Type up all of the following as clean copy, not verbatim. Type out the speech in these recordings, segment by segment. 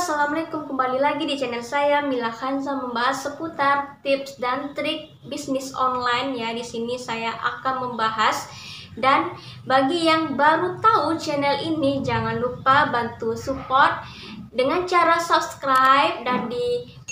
Assalamualaikum, kembali lagi di channel saya Mila Khansa membahas seputar tips dan trik bisnis online ya. Di sini saya akan membahas, dan bagi yang baru tahu channel ini jangan lupa bantu support dengan cara subscribe dan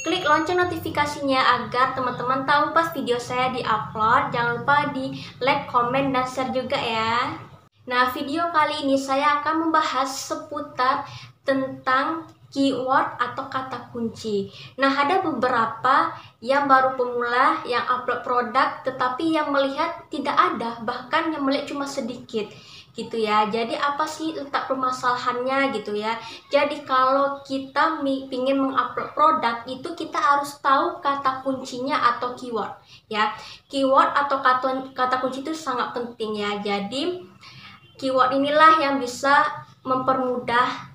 klik lonceng notifikasinya agar teman-teman tahu pas video saya di-upload. Jangan lupa di like, komen, dan share juga ya. Nah, video kali ini saya akan membahas seputar tentang keyword atau kata kunci. Nah, ada beberapa yang baru pemula yang upload produk tetapi yang melihat tidak ada, bahkan yang melihat cuma sedikit gitu ya. Jadi apa sih letak permasalahannya gitu ya. Jadi kalau kita ingin mengupload produk itu kita harus tahu kata kuncinya atau keyword ya. Keyword atau kata kunci itu sangat penting ya. Jadi keyword inilah yang bisa mempermudah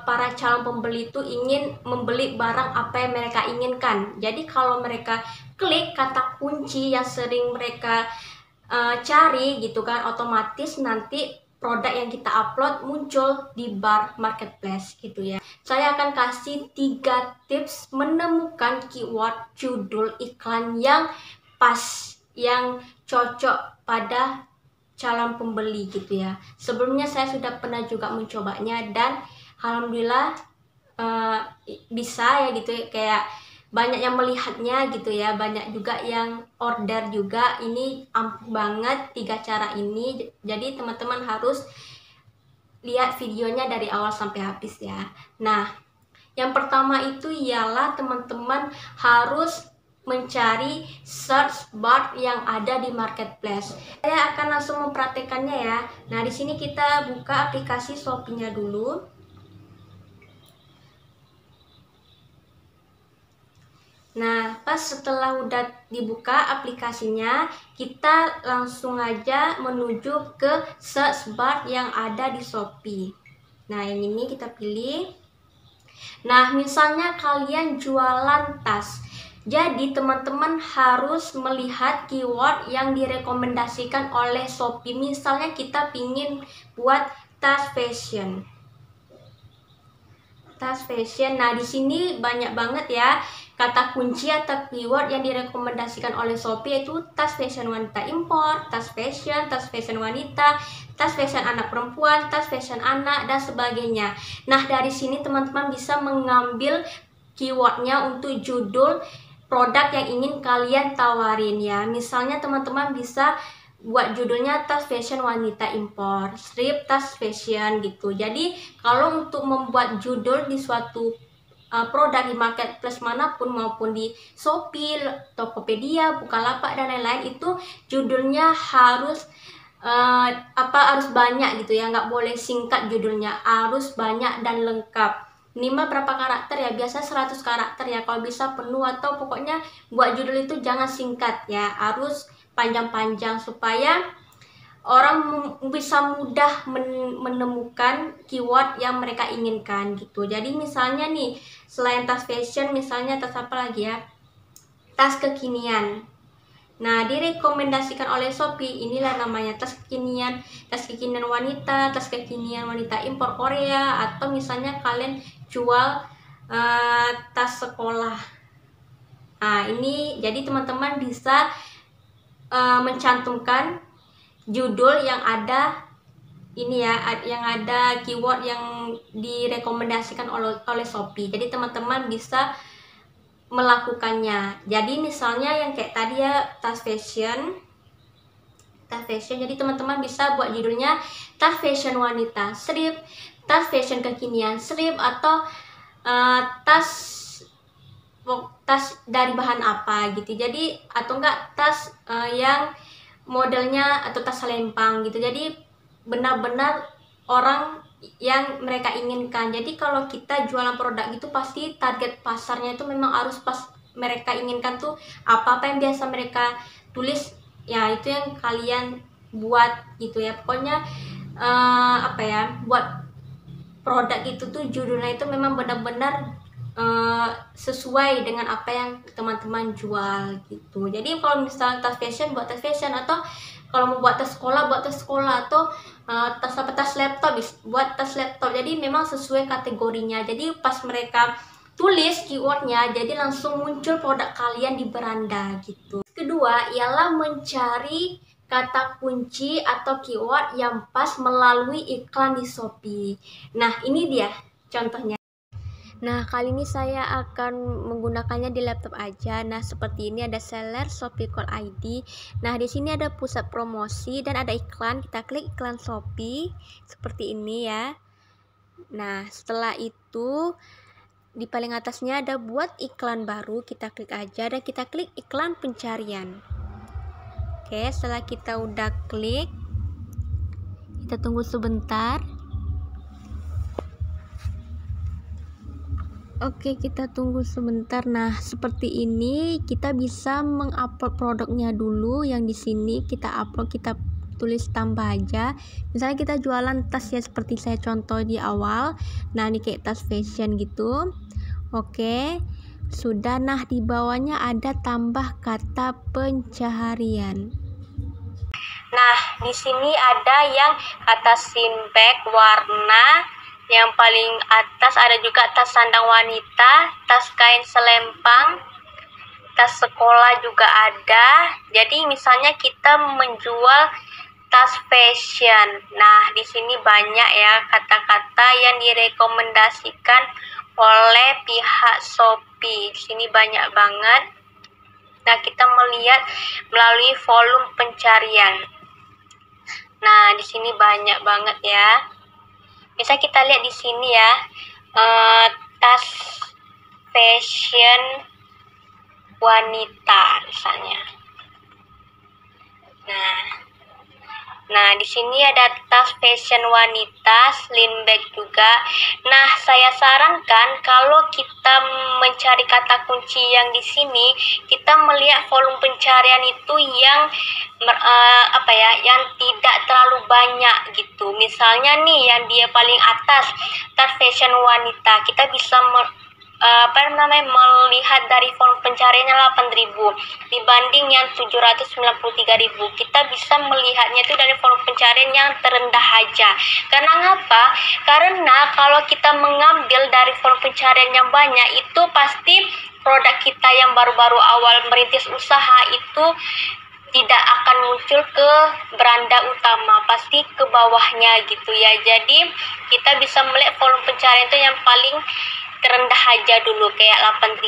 para calon pembeli itu ingin membeli barang apa yang mereka inginkan. Jadi kalau mereka klik kata kunci yang sering mereka cari gitu kan, otomatis nanti produk yang kita upload muncul di bar marketplace gitu ya. Saya akan kasih 3 tips menemukan keyword judul iklan yang pas, yang cocok pada calon pembeli gitu ya. Sebelumnya saya sudah pernah juga mencobanya dan alhamdulillah bisa ya gitu ya, kayak banyak yang melihatnya gitu ya, banyak juga yang order juga. Ini ampuh banget 3 cara ini, jadi teman-teman harus lihat videonya dari awal sampai habis ya. Nah, yang pertama itu ialah teman-teman harus mencari search bar yang ada di marketplace. Saya akan langsung mempraktekannya ya. Nah, di sini kita buka aplikasi Shopee-nya dulu. Nah, pas setelah udah dibuka aplikasinya, kita langsung aja menuju ke search bar yang ada di Shopee. Nah, yang ini kita pilih. Nah, misalnya kalian jualan tas. Jadi teman-teman harus melihat keyword yang direkomendasikan oleh Shopee. Misalnya kita pingin buat tas fashion. Tas fashion. Nah, di sini banyak banget ya kata kunci atau keyword yang direkomendasikan oleh Shopee, yaitu tas fashion wanita impor, tas fashion wanita, tas fashion anak perempuan, tas fashion anak, dan sebagainya. Nah, dari sini teman-teman bisa mengambil keywordnya untuk judul produk yang ingin kalian tawarin ya. Misalnya teman-teman bisa buat judulnya tas fashion wanita impor, strip tas fashion gitu. Jadi kalau untuk membuat judul di suatu produk di marketplace manapun, maupun di Shopee, Tokopedia, Bukalapak, dan lain-lain, itu judulnya harus harus banyak gitu ya, nggak boleh singkat judulnya, harus banyak dan lengkap. Minimal berapa karakter ya, biasa 100 karakter ya, kalau bisa penuh, atau pokoknya buat judul itu jangan singkat ya, harus panjang-panjang supaya orang bisa mudah menemukan keyword yang mereka inginkan gitu. Jadi misalnya nih, selain tas fashion, misalnya tas apa lagi ya, tas kekinian. Nah, direkomendasikan oleh Shopee, inilah namanya tas kekinian wanita, tas kekinian wanita impor Korea, atau misalnya kalian jual tas sekolah. Nah, ini jadi teman-teman bisa mencantumkan judul yang ada ini ya, yang ada keyword yang direkomendasikan oleh Shopee. Jadi teman-teman bisa melakukannya. Jadi misalnya yang kayak tadi ya, tas fashion. Jadi teman-teman bisa buat judulnya tas fashion wanita strip, tas fashion kekinian strip, atau tas dari bahan apa gitu. Jadi atau enggak tas yang modelnya atau tas selempang gitu. Jadi benar-benar orang yang mereka inginkan. Jadi kalau kita jualan produk itu pasti target pasarnya itu memang harus pas mereka inginkan tuh apa yang biasa mereka tulis ya, itu yang kalian buat gitu ya. Pokoknya buat produk itu tuh judulnya itu memang benar-benar sesuai dengan apa yang teman-teman jual gitu. Jadi kalau misalnya tas fashion, buat tas fashion, atau Kalau mau buat tas sekolah, atau tas laptop, buat tas laptop. Jadi memang sesuai kategorinya. Jadi pas mereka tulis keywordnya, jadi langsung muncul produk kalian di beranda gitu. Kedua ialah mencari kata kunci atau keyword yang pas melalui iklan di Shopee. Nah, ini dia contohnya. Nah, kali ini saya akan menggunakannya di laptop aja. Nah, seperti ini ada seller Shopee Call ID. Nah, di sini ada pusat promosi dan ada iklan. Kita klik iklan Shopee seperti ini ya. Nah, setelah itu di paling atasnya ada buat iklan baru. Kita klik aja dan kita klik iklan pencarian. Oke, setelah kita udah klik, kita tunggu sebentar. Oke, kita tunggu sebentar. Nah, seperti ini kita bisa mengupload produknya dulu. Yang di sini kita upload, kita tulis tambah aja. Misalnya kita jualan tas ya, seperti saya contoh di awal. Nah, ini kayak tas fashion gitu. Oke, sudah. Nah, di bawahnya ada tambah kata pencaharian. Nah, di sini ada yang kata simpek warna. Yang paling atas ada juga tas sandang wanita, tas kain selempang, tas sekolah juga ada. Jadi misalnya kita menjual tas fashion. Nah, di sini banyak ya kata-kata yang direkomendasikan oleh pihak Shopee. Di sini banyak banget. Nah, kita melihat melalui volume pencarian. Nah, di sini banyak banget ya. Bisa kita lihat di sini ya, tas fashion wanita misalnya. Nah, di sini ada tas fashion wanita, slim bag juga. Nah, saya sarankan kalau kita mencari kata kunci yang di sini, kita melihat volume pencarian itu yang yang tidak terlalu banyak gitu. Misalnya nih yang dia paling atas, tas fashion wanita, kita bisa melihat dari volume pencariannya 8.000 dibanding yang 793.000. Kita bisa melihatnya itu dari volume pencarian yang terendah aja. Karena ngapa? Karena kalau kita mengambil dari volume pencarian yang banyak, itu pasti produk kita yang baru-baru awal merintis usaha itu tidak akan muncul ke beranda utama, pasti ke bawahnya gitu ya. Jadi kita bisa melihat volume pencarian itu yang paling terendah aja dulu, kayak 8.000.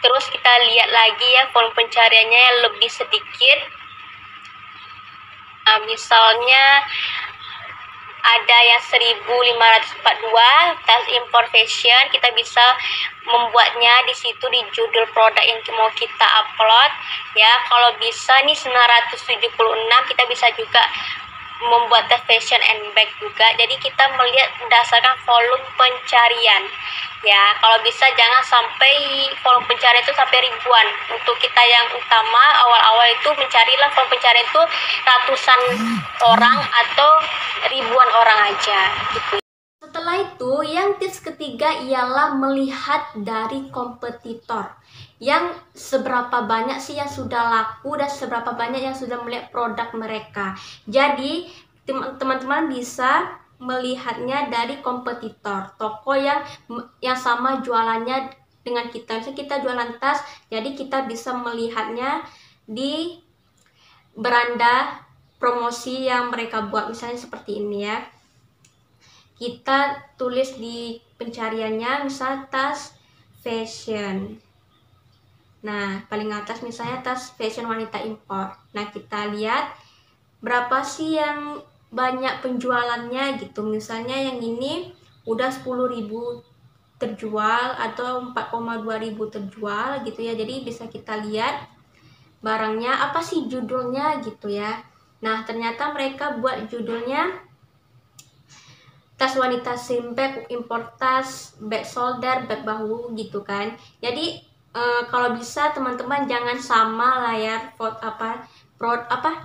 Terus kita lihat lagi ya volume pencariannya yang lebih sedikit. Misalnya ada yang 1542 tas import fashion, kita bisa membuatnya di situ di judul produk yang mau kita upload ya. Kalau bisa nih 976, kita bisa juga membuat tas fashion and bag juga. Jadi kita melihat berdasarkan volume pencarian ya. Kalau bisa jangan sampai volume pencarian itu sampai ribuan. Untuk kita yang utama awal-awal itu mencarilah volume pencarian itu ratusan orang atau ribuan orang aja gitu. Setelah itu, yang tips ketiga ialah melihat dari kompetitor. Yang seberapa banyak sih yang sudah laku dan seberapa banyak yang sudah melihat produk mereka. Jadi, teman-teman bisa melihatnya dari kompetitor, toko yang sama jualannya dengan kita. Misalnya kita jualan tas, jadi kita bisa melihatnya di beranda promosi yang mereka buat, misalnya seperti ini ya. Kita tulis di pencariannya misal tas fashion. Nah, paling atas misalnya tas fashion wanita impor. Nah, kita lihat berapa sih yang banyak penjualannya gitu. Misalnya yang ini udah 10.000 terjual atau 4,2.000 terjual gitu ya. Jadi bisa kita lihat barangnya apa sih judulnya gitu ya. Nah, ternyata mereka buat judulnya tas wanita simpek, import tas, bag shoulder, bag bahu gitu kan. Jadi kalau bisa teman-teman jangan sama layar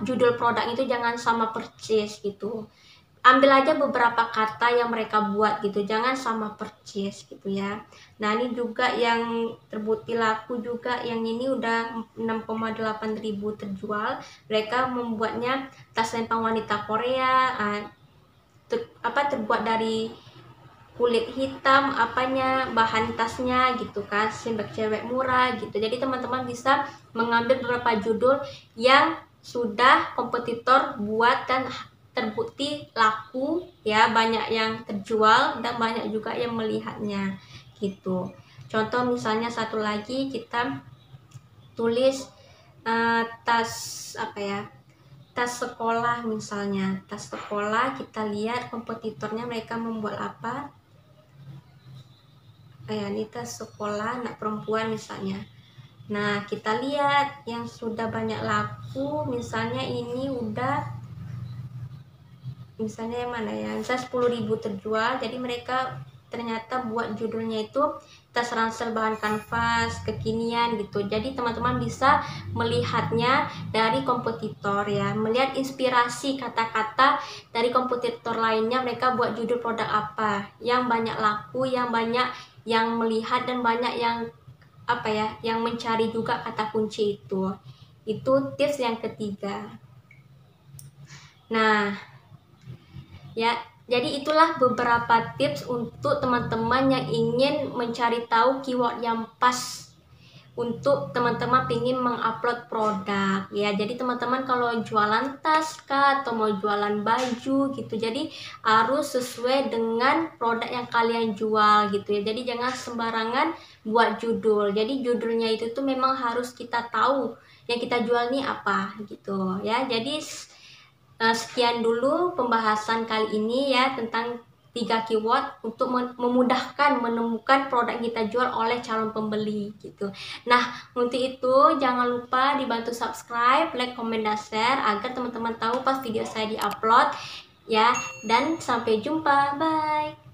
judul produk itu jangan sama persis gitu. ambil aja beberapa kata yang mereka buat gitu, jangan sama persis gitu ya. Nah ini juga yang terbukti laku juga, yang ini udah 6,8 ribu terjual. Mereka membuatnya tas lempang wanita Korea, terbuat dari kulit hitam, bahan tasnya gitu kan, simbak cewek murah gitu. Jadi teman-teman bisa mengambil beberapa judul yang sudah kompetitor buat dan terbukti laku ya, banyak yang terjual dan banyak juga yang melihatnya gitu. Contoh misalnya satu lagi, kita tulis tas tas sekolah misalnya. Tas sekolah, kita lihat kompetitornya mereka membuat apa. Ini tas sekolah anak perempuan misalnya. Nah kita lihat yang sudah banyak laku, misalnya ini udah, misalnya yang mana ya, misalnya 10.000 terjual. Jadi mereka ternyata buat judulnya itu tas ransel bahan kanvas kekinian gitu. Jadi teman-teman bisa melihatnya dari kompetitor ya, melihat inspirasi kata-kata dari kompetitor lainnya, mereka buat judul produk apa yang banyak laku, yang banyak yang melihat dan banyak yang yang mencari juga kata kunci itu. Itu tips yang ketiga. Nah ya, jadi itulah beberapa tips untuk teman-teman yang ingin mencari tahu keyword yang pas untuk teman-teman ingin mengupload produk ya. Jadi teman-teman kalau jualan tas kah atau mau jualan baju gitu, jadi harus sesuai dengan produk yang kalian jual gitu ya. Jadi jangan sembarangan buat judul. Jadi judulnya itu tuh memang harus kita tahu yang kita jual nih apa gitu ya. Jadi sekian dulu pembahasan kali ini ya, tentang 3 keyword untuk memudahkan menemukan produk yang kita jual oleh calon pembeli gitu. Nah untuk itu jangan lupa dibantu subscribe, like, komen, dan share agar teman-teman tahu pas video saya diupload ya. Dan sampai jumpa, bye.